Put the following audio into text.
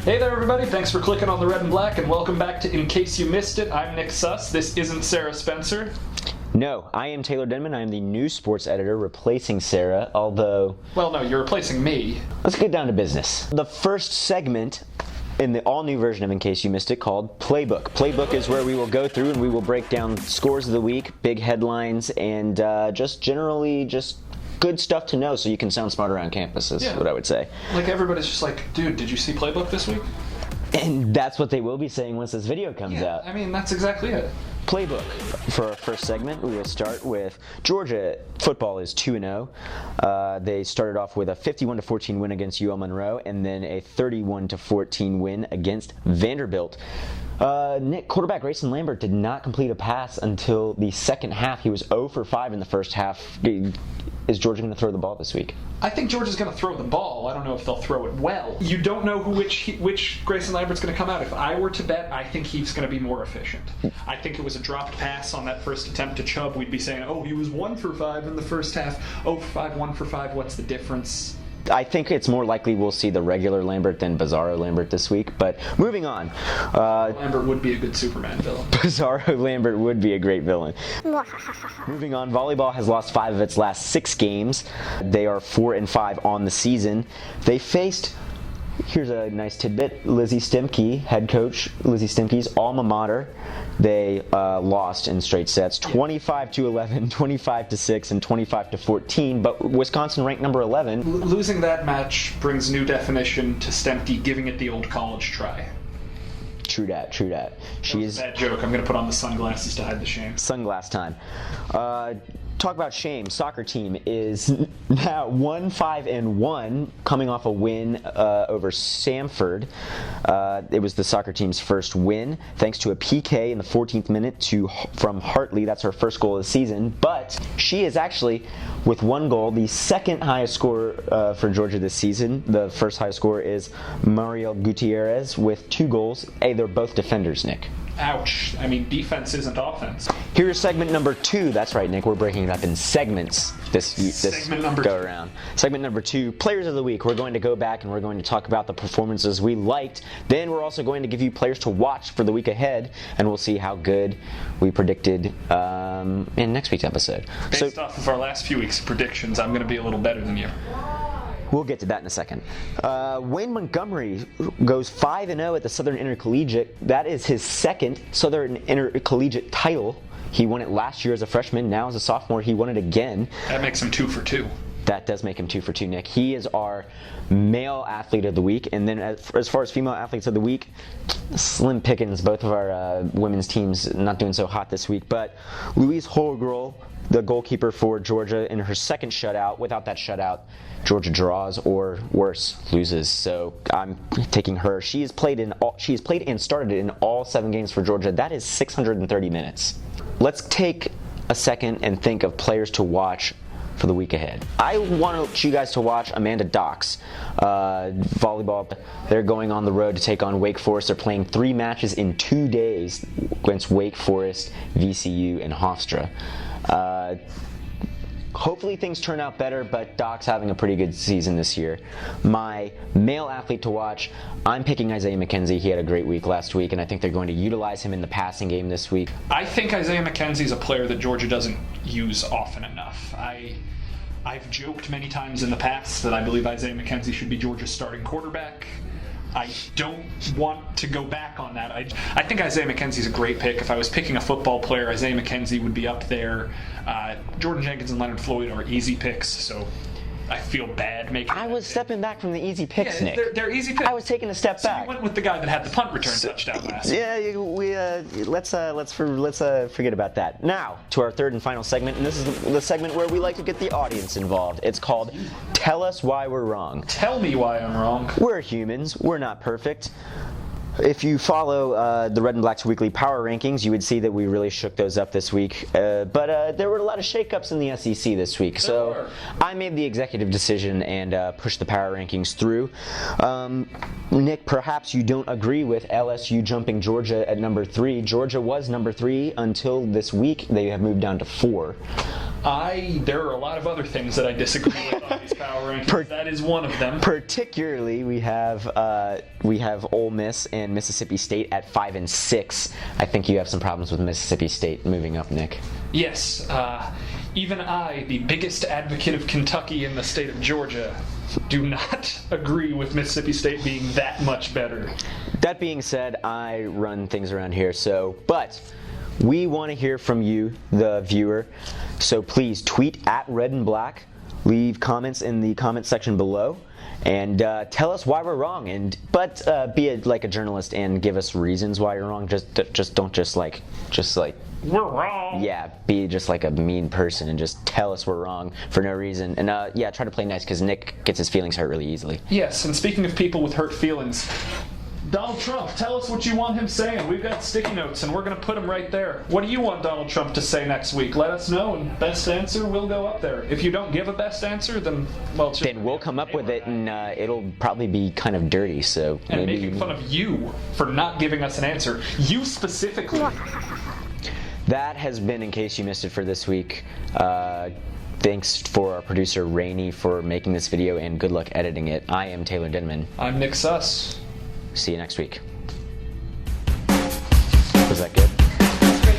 Hey there, everybody. Thanks for clicking on the red and black, and welcome back to In Case You Missed It. I'm Nick Suss. This isn't Sarah Spencer. No, I am Taylor Denman. I am the news sports editor replacing Sarah, although... Well, no, you're replacing me. Let's get down to business. The first segment in the all-new version of In Case You Missed It called Playbook. Playbook is where we will go through and we will break down scores of the week, big headlines, and just generally good stuff to know so you can sound smart around campus is what I would say. Like, everybody's just like, dude, did you see Playbook this week? And that's what they will be saying once this video comes out. I mean, that's exactly it. Playbook. For our first segment, we will start with Georgia football is 2-0. They started off with a 51-14 win against UL Monroe and then a 31-14 win against Vanderbilt. Nick, quarterback Grayson Lambert did not complete a pass until the second half. He was 0 for 5 in the first half. Is Georgia going to throw the ball this week? I think Georgia's going to throw the ball. I don't know if they'll throw it well. You don't know which Grayson Lambert's going to come out. If I were to bet, I think he's going to be more efficient. I think it was a dropped pass on that first attempt to Chubb. We'd be saying, oh, he was 1 for 5 in the first half. 0 for 5, 1 for 5. What's the difference? I think it's more likely we'll see the regular Lambert than Bizarro Lambert this week. But moving on. Lambert would be a good Superman villain. Bizarro Lambert would be a great villain. Moving on, volleyball has lost 5 of its last 6 games. They are 4-5 on the season. They faced... Here's a nice tidbit. Lizzie Stemke, head coach, Lizzie Stemke's alma mater. They lost in straight sets, 25-11, 25-6, and 25-14. But Wisconsin ranked number 11. Losing that match brings new definition to Stemke giving it the old college try. True that. She's a bad joke. I'm going to put on the sunglasses to hide the shame. Sunglass time. Talk about shame. Soccer team is now 1-5-1, coming off a win over Samford. It was the soccer team's first win, thanks to a PK in the 14th minute from Hartley. That's her first goal of the season. But she is actually, with 1 goal, the second highest scorer for Georgia this season. The first highest scorer is Mariel Gutierrez with 2 goals. Hey, they're both defenders, Nick. Ouch. I mean, defense isn't offense. Here's segment number 2. That's right, Nick. We're breaking it up in segments this segment number go 2. around. Segment number 2, Players of the Week. We're going to go back and we're going to talk about the performances we liked. Then we're also going to give you players to watch for the week ahead, and we'll see how good we predicted in next week's episode. Based off of our last few weeks' predictions, I'm going to be a little better than you. We'll get to that in a second. Wayne Montgomery goes 5-0 at the Southern Intercollegiate. That is his second Southern Intercollegiate title. He won it last year as a freshman. Now as a sophomore, he won it again. That makes him 2 for 2. That does make him 2 for 2, Nick. He is our male athlete of the week. And then as far as female athletes of the week, slim pickings. Both of our women's teams not doing so hot this week. But Louise Holgirl, the goalkeeper for Georgia, in her second shutout. Without that shutout, Georgia draws or worse, loses. So I'm taking her. She has played and started in all 7 games for Georgia. That is 630 minutes. Let's take a second and think of players to watch for the week ahead. I want you guys to watch Amanda Docks. Volleyball, they're going on the road to take on Wake Forest. They're playing 3 matches in 2 days against Wake Forest, VCU, and Hofstra. Hopefully things turn out better, but Doc's having a pretty good season this year. My male athlete to watch, I'm picking Isaiah McKenzie. He had a great week last week, and I think they're going to utilize him in the passing game this week. I think Isaiah McKenzie is a player that Georgia doesn't use often enough. I've joked many times in the past that I believe Isaiah McKenzie should be Georgia's starting quarterback. I don't want to go back on that. I think Isaiah McKenzie's a great pick. If I was picking a football player, Isaiah McKenzie would be up there. Jordan Jenkins and Leonard Floyd are easy picks, so I feel bad making. I was stepping back from the easy picks, Nick. They're easy picks. I was taking a step back. You went with the guy that had the punt return touchdown last week. Yeah, let's forget about that. Now to our third and final segment, and this is the segment where we like to get the audience involved. It's called "Tell Us Why We're Wrong." Tell me why I'm wrong. We're humans. We're not perfect. If you follow the Red and Black's weekly power rankings, you would see that we really shook those up this week. But there were a lot of shakeups in the SEC this week, so I made the executive decision and pushed the power rankings through. Nick, perhaps you don't agree with LSU jumping Georgia at number 3. Georgia was number 3 until this week. They have moved down to 4. There are a lot of other things that I disagree with on these power rankings. That is one of them. Particularly, we have Ole Miss and Mississippi State at 5 and 6. I think you have some problems with Mississippi State moving up, Nick. Yes. Even I, the biggest advocate of Kentucky in the state of Georgia, do not agree with Mississippi State being that much better. That being said, I run things around here, but we want to hear from you, the viewer. So please tweet at Red and Black, leave comments in the comment section below, and tell us why we're wrong. But be like a journalist and give us reasons why you're wrong. Just don't like we're wrong. Yeah, be just like a mean person and just tell us we're wrong for no reason. And yeah, try to play nice because Nick gets his feelings hurt really easily. Yes, and speaking of people with hurt feelings, Donald Trump, tell us what you want him saying. We've got sticky notes, and we're going to put them right there. What do you want Donald Trump to say next week? Let us know, and best answer will go up there. If you don't give a best answer, then, well... Then we'll come up with it, and it'll probably be kind of dirty, so and maybe... making fun of you for not giving us an answer. You specifically. That has been In Case You Missed It for this week. Thanks for our producer, Rainey, for making this video, and good luck editing it. I am Taylor Denman. I'm Nick Suss. See you next week. Was that good? That's great.